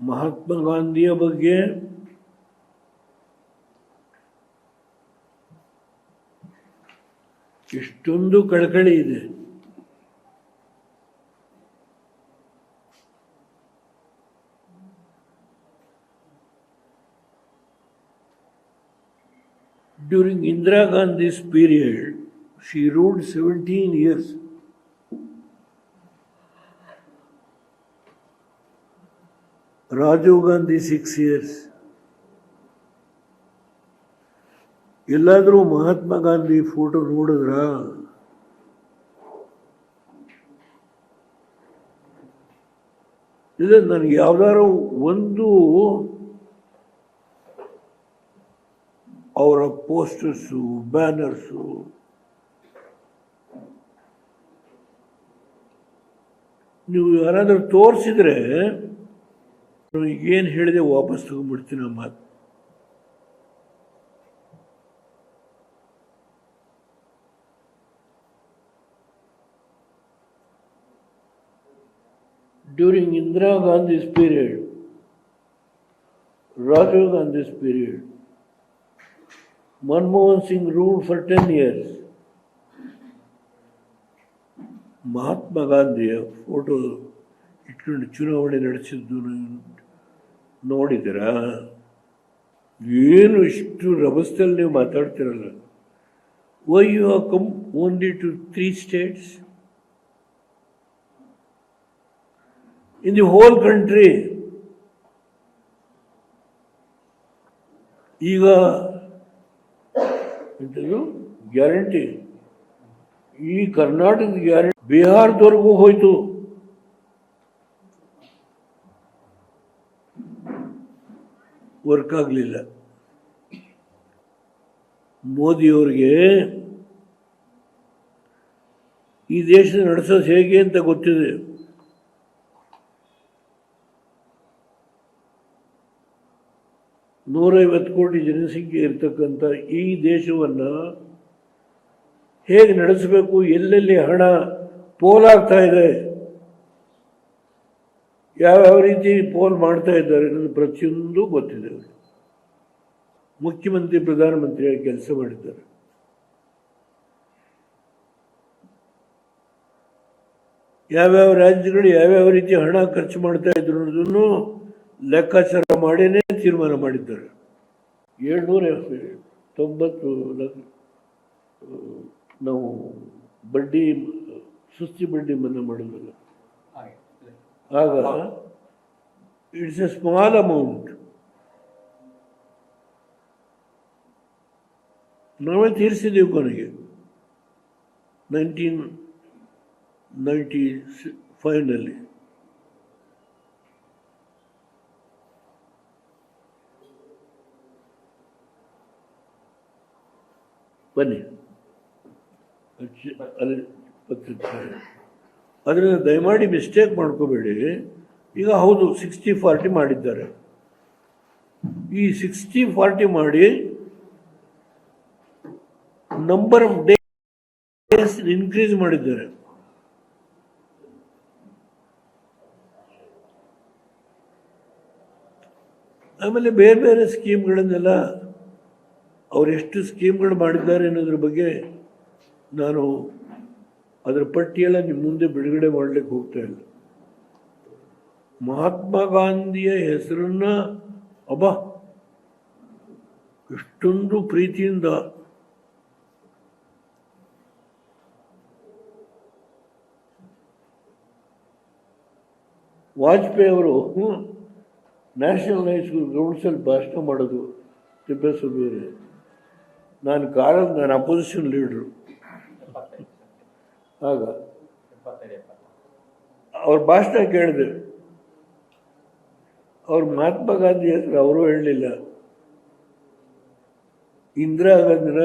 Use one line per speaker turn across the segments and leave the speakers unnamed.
ಮಹಾತ್ಮ ಗಾಂಧಿಯ ಬಗ್ಗೆ ಇಷ್ಟೊಂದು ಕಳಕಳಿ ಇದೆ. During Indira Gandhi's period, she ruled 17 years. Rajiv Gandhi 6 years. ಎಲ್ಲಾದರೂ ಮಹಾತ್ಮ ಗಾಂಧಿ ಫೋಟೋ ನೋಡಿದ್ರ? ಇಲ್ಲ, ನನಗೆ ಯಾವ್ದಾರು ಒಂದು ಅವರ ಪೋಸ್ಟರ್ಸು, ಬ್ಯಾನರ್ಸು ನೀವು ಯಾರಾದರೂ ತೋರಿಸಿದ್ರೆ ಏನು ಹೇಳಿದೆ ವಾಪಸ್ ತಗೊಂಡ್ಬಿಡ್ತೀನಿ ಆ ಮಾತು. During Indira Gandhi's period, Rajiv Gandhi's period, Manmohan Singh ruled for 10 years. Mahatma ಗಾಂಧಿಯ ಫೋಟೋ ಇಟ್ಕೊಂಡು ಚುನಾವಣೆ ನಡೆಸಿದ್ದು ನೋಡಿದ್ದೀರಾ? ಏನು ಇಷ್ಟು ರಭಸದಲ್ಲಿ ನೀವು ಮಾತಾಡ್ತಿರಲ್ಲ. Why you have come only to 3 states? In the whole country, ಈಗ ಗ್ಯಾರಂಟಿ ಈ ಕರ್ನಾಟಕದ ಗ್ಯಾರಂಟಿ ಬಿಹಾರದವರೆಗೂ ಹೋಯ್ತು. ವರ್ಕ್ ಆಗಲಿಲ್ಲ. ಮೋದಿಯವ್ರಿಗೆ ಈ ದೇಶ ನಡೆಸೋದು ಹೇಗೆ ಅಂತ ಗೊತ್ತಿದೆ. 150 ಕೋಟಿ ಜನಸಂಖ್ಯೆ ಇರ್ತಕ್ಕಂಥ ಈ ದೇಶವನ್ನು ಹೇಗೆ ನಡೆಸಬೇಕು, ಎಲ್ಲೆಲ್ಲಿ ಹಣ ಪೋಲಾಗ್ತಾ ಇದೆ, ಯಾವ್ಯಾವ ರೀತಿ ಪೋಲ್ ಮಾಡ್ತಾ ಇದ್ದಾರೆ ಅನ್ನೋದು ಪ್ರತಿಯೊಂದು ಗೊತ್ತಿದೆ. ಮುಖ್ಯಮಂತ್ರಿ ಪ್ರಧಾನಮಂತ್ರಿಯಾಗಿ ಕೆಲಸ ಮಾಡಿದ್ದಾರೆ. ಯಾವ್ಯಾವ ರಾಜ್ಯಗಳು ಯಾವ್ಯಾವ ರೀತಿ ಹಣ ಖರ್ಚು ಮಾಡ್ತಾ ಇದ್ರು ಅನ್ನೋದನ್ನು ಲೆಕ್ಕಾಚಾರ ಮಾಡಿನೇ ತೀರ್ಮಾನ ಮಾಡಿದ್ದಾರೆ. 790 ನಾವು ಬಡ್ಡಿ ಸುಸ್ತಿ ಬಡ್ಡಿ ಮನ್ನಾ ಮಾಡೋದಲ್ಲ, ಆಗ ಇಟ್ಸ್ ಎ ಸ್ಮಾಲ್ ಅಮೌಂಟ್. ನಾವೇ ತೀರಿಸಿದ್ದೀವಿ ಕೊನೆಗೆ 1995ನಲ್ಲಿ. ಬನ್ನಿ ಅಲ್ಲಿ ಅದರಿಂದ ದಯಮಾಡಿ ಮಿಸ್ಟೇಕ್ ಮಾಡ್ಕೋಬೇಡಿ. ಈಗ ಹೌದು 60-40 ಮಾಡಿದ್ದಾರೆ. ಈ 60-40 ಮಾಡಿ ನಂಬರ್ ಆಫ್ ಡೇಸ್ ಇನ್ಕ್ರೀಸ್ ಮಾಡಿದ್ದಾರೆ. ಆಮೇಲೆ ಬೇರೆ ಬೇರೆ ಸ್ಕೀಮ್ಗಳನ್ನೆಲ್ಲ ಅವರೆಷ್ಟು ಸ್ಕೀಮ್ಗಳು ಮಾಡಿದ್ದಾರೆ ಅನ್ನೋದ್ರ ಬಗ್ಗೆ ನಾನು ಅದರ ಪಟ್ಟಿಯೆಲ್ಲ ನಿಮ್ಮ ಮುಂದೆ ಬಿಡುಗಡೆ ಮಾಡಲಿಕ್ಕೆ ಹೋಗ್ತಾ ಇಲ್ಲ. ಮಹಾತ್ಮ ಗಾಂಧಿಯ ಹೆಸರನ್ನ ಇಷ್ಟೊಂದು ಪ್ರೀತಿಯಿಂದ ವಾಜಪೇಯಿ ಅವರು ನ್ಯಾಷನಲ್ ಹೈಸ್ಕೂಲ್ ಗ್ರೌಂಡ್ಸಲ್ಲಿ ಭಾಷಣ ಮಾಡೋದು. ತಿಪ್ಪೇಸ್ವಾಮಿ ನಾನು ಅಪೋಸಿಷನ್ ಲೀಡ್ರು. ಆಗ ಅವ್ರ ಭಾಷಣ ಕೇಳಿದೆ. ಅವ್ರು ಮಹಾತ್ಮ ಗಾಂಧಿ ಹೆಸರು ಅವರು ಹೇಳಲಿಲ್ಲ, ಇಂದಿರಾ ಗಾಂಧಿನ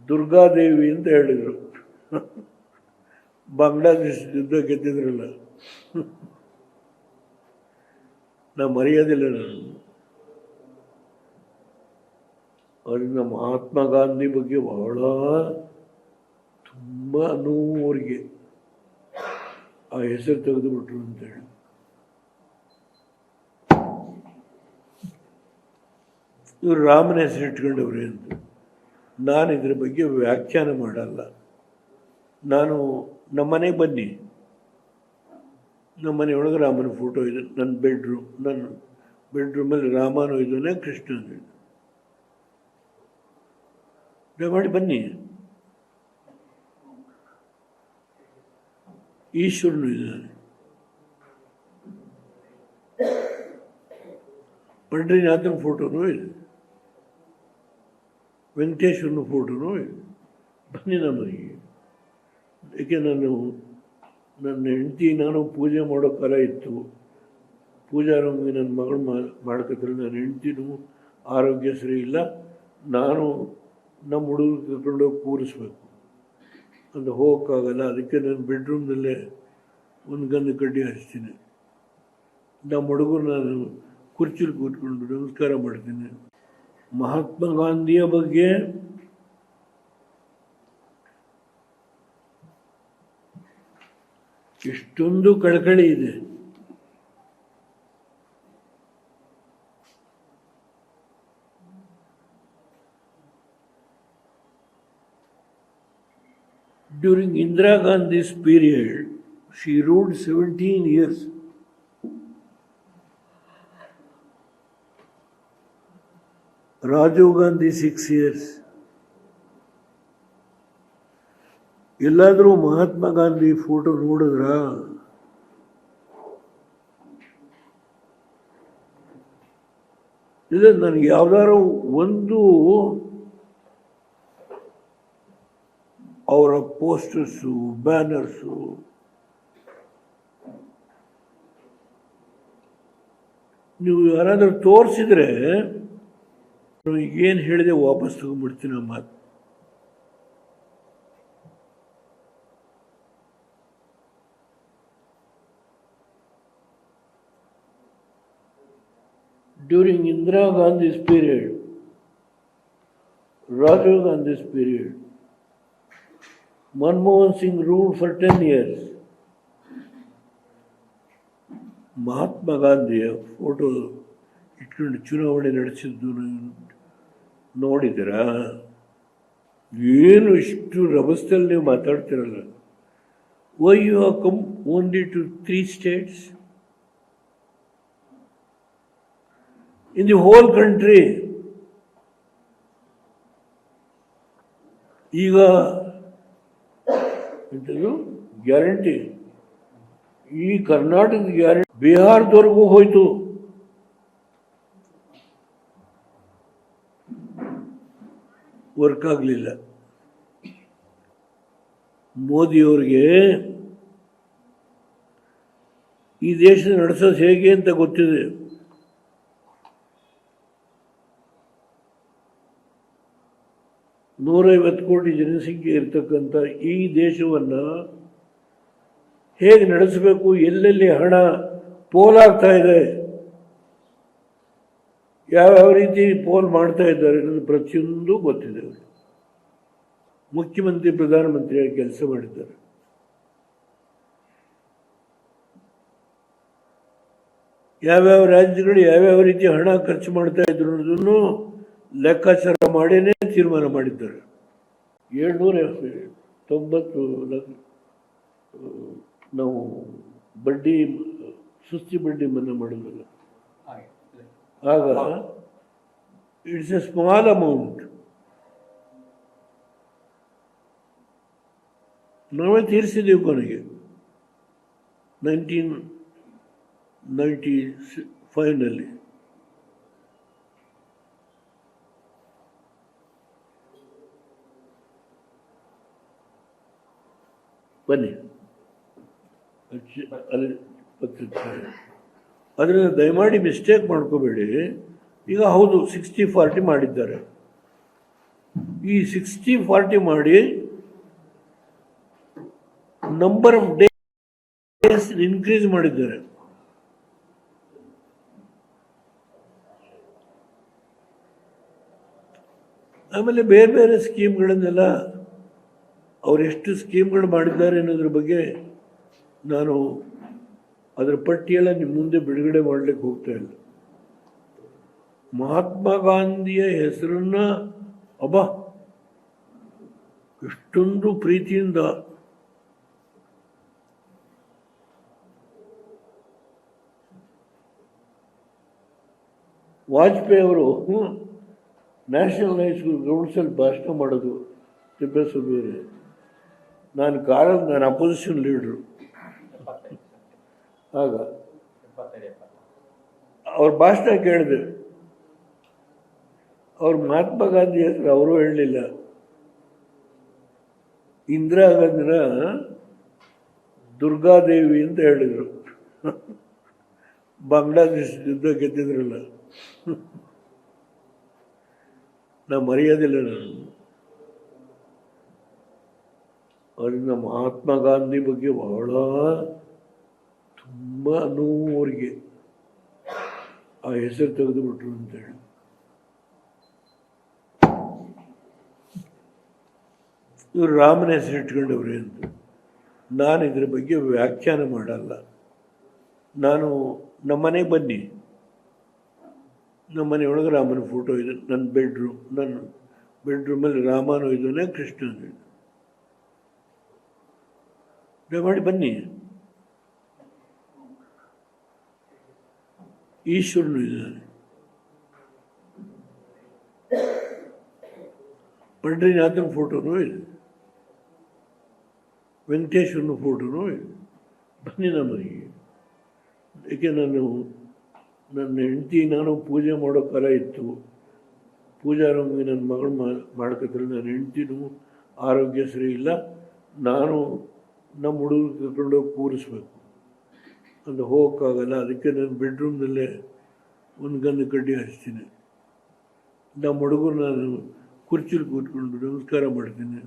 ದುರ್ಗಾದೇವಿ ಅಂತ ಹೇಳಿದರು. ಬಾಂಗ್ಲಾದೇಶ ಯುದ್ಧ ಗೆದ್ದಿದ್ರಲ್ಲ, ನಾ ಮರೆಯೋದಿಲ್ಲ ನಾನು. ಅವರಿಂದ ಮಹಾತ್ಮ ಗಾಂಧಿ ಬಗ್ಗೆ ಬಹಳ ತುಂಬ ನೋವಿಗೆ ಆ ಹೆಸರು ತೆಗೆದುಬಿಟ್ರು ಅಂತೇಳಿ. ಇವರು ರಾಮನ ಹೆಸರು ಇಟ್ಕೊಂಡವ್ರೆ ಅಂತ. ನಾನು ಇದ್ರ ಬಗ್ಗೆ ವ್ಯಾಖ್ಯಾನ ಮಾಡಲ್ಲ. ನಾನು ನಮ್ಮನೆಗೆ ಬನ್ನಿ, ನಮ್ಮನೆಯೊಳಗೆ ರಾಮನ ಫೋಟೋ ಇದೆ. ನನ್ನ ಬೆಡ್ರೂಮಲ್ಲಿ ರಾಮನೂ ಇದ್ದಾನೆ, ಕೃಷ್ಣನೂ ಇದೆ. ದಯಮಾಡಿ ಬನ್ನಿ. ಈಶ್ವರನು ಇದ್ದಾನೆ, ಪಂಡ್ರಿನಾಥನ ಫೋಟೋನೂ ಇದೆ, ವೆಂಕಟೇಶ್ವರನ ಫೋಟೋನೂ ಇದೆ. ಬನ್ನಿ ನಮಗೆ. ಏಕೆ ನನ್ನ ಹೆಂಡತಿ ನಾನು ಪೂಜೆ ಮಾಡೋ ಕಾಲ ಇತ್ತು. ಪೂಜಾರಂಗೆ ನನ್ನ ಮಗಳು ಮಾಡ್ಕೊತಾರೆ. ನನ್ನ ಹೆಂಡ್ತಿನೂ ಆರೋಗ್ಯ ಸರಿ ಇಲ್ಲ. ನಾನು ನಮ್ಮ ಹುಡುಗರು ಕರ್ಕೊಂಡೋಗಿ ಕೂರಿಸ್ಬೇಕು ಅಂತ ಹೋಗೋಕ್ಕಾಗಲ್ಲ. ಅದಕ್ಕೆ ನಾನು ಬೆಡ್ರೂಮ್ನಲ್ಲೇ ಒಂದು ಗಂಧ ಕಡ್ಡಿ ಹಚ್ತೀನಿ. ನಮ್ಮ ಹುಡುಗರು ನಾನು ಕುರ್ಚಿಲಿ ಕೂತ್ಕೊಂಡು ನಮಸ್ಕಾರ ಮಾಡ್ತೀನಿ. ಮಹಾತ್ಮ ಗಾಂಧಿಯ ಬಗ್ಗೆ ಎಷ್ಟೊಂದು ಕಳಕಳಿ ಇದೆ. During Indira Gandhi's period, she ruled 17 years. Rajiv Gandhi 6 years. ಎಲ್ಲಾದರೂ ಮಹಾತ್ಮ ಗಾಂಧಿ ಫೋಟೋ ನೋಡಿದ್ರ? ಇಲ್ಲ, ನನಗೆ ಯಾವ್ದಾರು ಒಂದು ಅವರ ಪೋಸ್ಟರ್ಸು, ಬ್ಯಾನರ್ಸು ನೀವು ಯಾರಾದರೂ ತೋರಿಸಿದ್ರೆ ಏನು ಹೇಳಿದೆ ವಾಪಸ್ ತಗೊಂಡ್ಬಿಡ್ತೀನಿ ಆ ಮಾತು. During Indira Gandhi's period, Rajiv Gandhi's period, Manmohan Singh ruled for 10 years. Mahatma ಗಾಂಧಿಯ ಫೋಟೋ ಇಟ್ಕೊಂಡು ಚುನಾವಣೆ ನಡೆಸಿದ್ದು ನೋಡಿದ್ದೀರಾ? ಏನು ಇಷ್ಟು ರಭಸದಲ್ಲಿ ನೀವು ಮಾತಾಡ್ತಿರಲ್ಲ. Why you have come only to 3 states? In the whole country, ಈಗ ಗ್ಯಾರಂಟಿ, ಈ ಕರ್ನಾಟಕದ ಗ್ಯಾರಂಟಿ ಬಿಹಾರದವರೆಗೂ ಹೋಯ್ತು. ವರ್ಕ್ ಆಗಲಿಲ್ಲ. ಮೋದಿಯವ್ರಿಗೆ ಈ ದೇಶ ನಡೆಸೋದು ಹೇಗೆ ಅಂತ ಗೊತ್ತಿದೆ. $150 ಕೋಟಿ ಜನಸಂಖ್ಯೆ ಇರ್ತಕ್ಕಂಥ ಈ ದೇಶವನ್ನು ಹೇಗೆ ನಡೆಸಬೇಕು, ಎಲ್ಲೆಲ್ಲಿ ಹಣ ಪೋಲಾಗ್ತಾ ಇದೆ, ಯಾವ್ಯಾವ ರೀತಿ ಪೋಲ್ ಮಾಡ್ತಾ ಇದ್ದಾರೆ ಅನ್ನೋದು ಪ್ರತಿಯೊಂದು ಗೊತ್ತಿದೆ. ಅವರು ಮುಖ್ಯಮಂತ್ರಿ ಪ್ರಧಾನಮಂತ್ರಿಯಾಗಿ ಕೆಲಸ ಮಾಡಿದ್ದಾರೆ. ಯಾವ್ಯಾವ ರಾಜ್ಯಗಳು ಯಾವ್ಯಾವ ರೀತಿ ಹಣ ಖರ್ಚು ಮಾಡ್ತಾ ಇದ್ರು ಅನ್ನೋದನ್ನು ಲೆಕ್ಕಾಚಾರ ಮಾಡೇನೆ ತೀರ್ಮಾನ ಮಾಡಿದ್ದಾರೆ. 790 ಲಕ್ಷ ನಾವು ಬಡ್ಡಿ, ಸುಸ್ತಿ ಬಡ್ಡಿ ಮನ್ನಾ ಮಾಡೋದಲ್ಲ. ಆಗ ಇಟ್ಸ್ ಎ ಸ್ಮಾಲ್ ಅಮೌಂಟ್. ನಾವೇ ತೀರಿಸಿದ್ದೀವಿ ಕೊನೆಗೆ 1995ನಲ್ಲಿ. ಬನ್ನಿ ಅಲ್ಲಿ ಅದರಿಂದ ದಯಮಾಡಿ ಮಿಸ್ಟೇಕ್ ಮಾಡ್ಕೋಬೇಡಿ. ಈಗ ಹೌದು 60-40 ಮಾಡಿದ್ದಾರೆ. ಈ 60-40 ಮಾಡಿ ನಂಬರ್ ಆಫ್ ಡೇಸ್ ಇನ್ಕ್ರೀಸ್ ಮಾಡಿದ್ದಾರೆ. ಆಮೇಲೆ ಬೇರೆ ಬೇರೆ ಸ್ಕೀಮ್ಗಳನ್ನೆಲ್ಲ ಅವರೆಷ್ಟು ಸ್ಕೀಮ್ಗಳು ಮಾಡಿದ್ದಾರೆ ಅನ್ನೋದ್ರ ಬಗ್ಗೆ ನಾನು ಅದರ ಪಟ್ಟಿಯೆಲ್ಲ ನಿಮ್ಮ ಮುಂದೆ ಬಿಡುಗಡೆ ಮಾಡಲಿಕ್ಕೆ ಹೋಗ್ತಾ ಇಲ್ಲ. ಮಹಾತ್ಮ ಗಾಂಧಿಯ ಹೆಸರನ್ನ ಅಬ್ಬಾ ಎಷ್ಟೊಂದು ಪ್ರೀತಿಯಿಂದ ವಾಜಪೇಯಿ ಅವರು ನ್ಯಾಷನಲ್ ಹೈಸ್ಕೂಲ್ ಗ್ರೌಂಡ್ಸಲ್ಲಿ ಭಾಷಣ ಮಾಡೋದು ತಿಪ್ಪೇಸ್ವಾಮಿಯವರೇ. ನಾನು ಅಪೋಸಿಷನ್ ಲೀಡ್ರು ಆಗ. ಅವ್ರ ಭಾಷಣ ಕೇಳಿದೆ. ಅವ್ರು ಮಹಾತ್ಮ ಗಾಂಧಿ ಹೆಸರು ಅವರು ಹೇಳಲಿಲ್ಲ, ಇಂದಿರಾ ಗಾಂಧಿನ ದುರ್ಗಾದೇವಿ ಅಂತ ಹೇಳಿದರು. ಬಾಂಗ್ಲಾದೇಶ ಯುದ್ಧ ಗೆದ್ದಿದ್ರಲ್ಲ, ನಾ ಮರೆಯೋದಿಲ್ಲ ನಾನು. ಅದರಿಂದ ಮಹಾತ್ಮ ಗಾಂಧಿ ಬಗ್ಗೆ ಬಹಳ ತುಂಬ ನೋವು ಅವರಿಗೆ, ಆ ಹೆಸರು ತೆಗೆದುಬಿಟ್ರು ಅಂತೇಳಿ. ಇವರು ರಾಮನ ಹೆಸರು ಇಟ್ಕೊಂಡವ್ರೆ ಅಂತ. ನಾನು ಇದ್ರ ಬಗ್ಗೆ ವ್ಯಾಖ್ಯಾನ ಮಾಡಲ್ಲ. ನಾನು ನಮ್ಮನೆಗೆ ಬನ್ನಿ, ನಮ್ಮನೆಯೊಳಗೆ ರಾಮನ ಫೋಟೋ ಇದೆ. ನನ್ನ ಬೆಡ್ರೂಮಲ್ಲಿ ರಾಮನೂ ಇದ್ದಾನೆ, ಕೃಷ್ಣನೂ ಇದೆ. ದಯಮಾಡಿ ಬನ್ನಿ. ಈಶ್ವರನು ಇದ್ದಾನೆ, ಪಂಡ್ರಿನಾಥನ ಫೋಟೋನೂ ಇದೆ, ವೆಂಕಟೇಶ್ವರನ ಫೋಟೋನೂ ಇದೆ. ಬನ್ನಿ ನಮಗೆ. ಏಕೆ ನನ್ನ ಹೆಂಡತಿ ನಾನು ಪೂಜೆ ಮಾಡೋ ಕಾಲ ಇತ್ತು. ಪೂಜಾರಮ್ಮಗೆ ನನ್ನ ಮಗಳು ಮಾಡ್ಕೊತಾರೆ. ನನ್ನ ಹೆಂಡ್ತಿನೂ ಆರೋಗ್ಯ ಸರಿ ಇಲ್ಲ. ನಾನು ನಮ್ಮ ಹುಡುಗರು ಕರ್ಕೊಂಡೋಗಿ ಕೂರಿಸ್ಬೇಕು ಅಂತ ಹೋಗೋಕ್ಕಾಗಲ್ಲ. ಅದಕ್ಕೆ ನಾನು ಬೆಡ್ರೂಮ್ನಲ್ಲೇ ಒಂದು ಗಂಧ ಕಡ್ಡಿ ಹಚ್ತೀನಿ. ನಮ್ಮ ಹುಡುಗರು ನಾನು ಕುರ್ಚಿಲಿ ಕೂತ್ಕೊಂಡು ನಮಸ್ಕಾರ ಮಾಡ್ತೀನಿ.